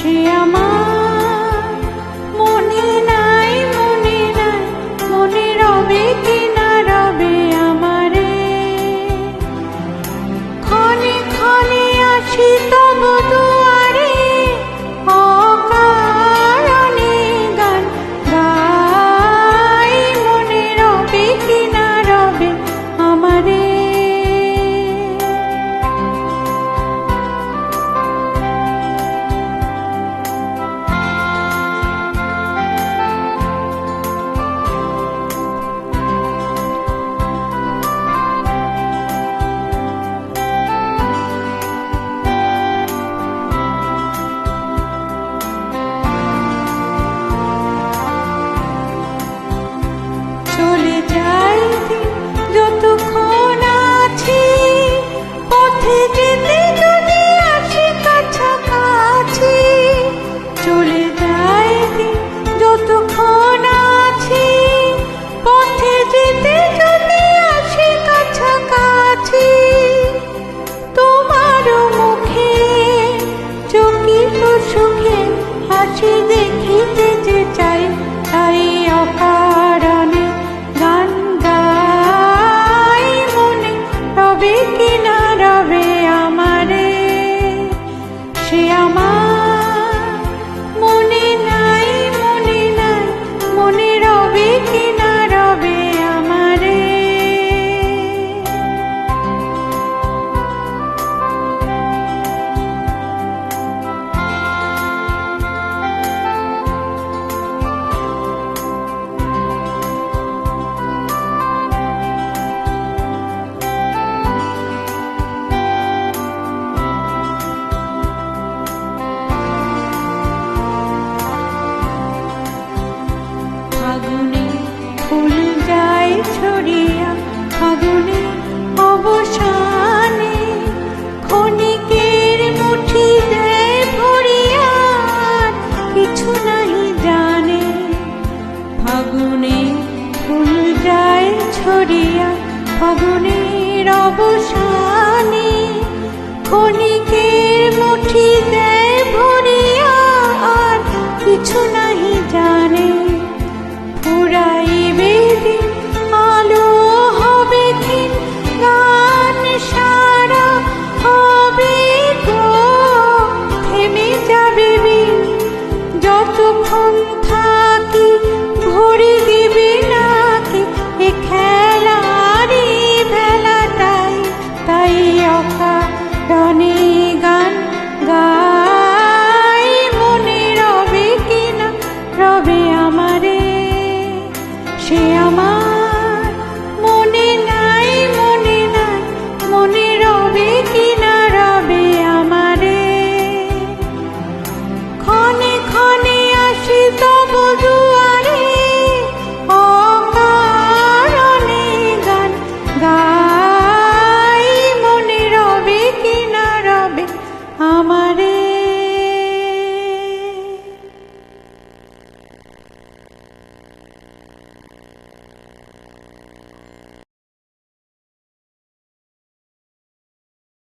সে আমার মনে নাই, মনে নাই, মনে রবে কি না রবে আমারে। ক্ষণে ক্ষণে আসি তব দুয়ারে, অকারণে গান গাই, মনে রবে কি না রবে আমারে। চলে যাই দিন যতক্ষণ আছি, পথে যেতে যদি আসি কাছাকাছি। চলে যাই দিন যতক্ষণ আছি, পথে যেতে যদি আসি কাছাকাছি। তোমার মুখে চকিত সুখে হাসি দেখিতে যে চাই, তাই অকারণে গান গাই, মনে রবে কি না রবে আমারে। সে আমার মনে নাই, মনে নাই, মনে রবে কি না রবে আমারে। ফাগুনে ফুল যায় ছড়িয়া, ফাগুনে অবসানে ক্ষণিকের মুঠি দেয় ভরিয়া, কিছু নাহি জানে। ফাগুনে ফুল যায় ছড়িয়া, ফাগুনের অবসানে ক্ষণিকের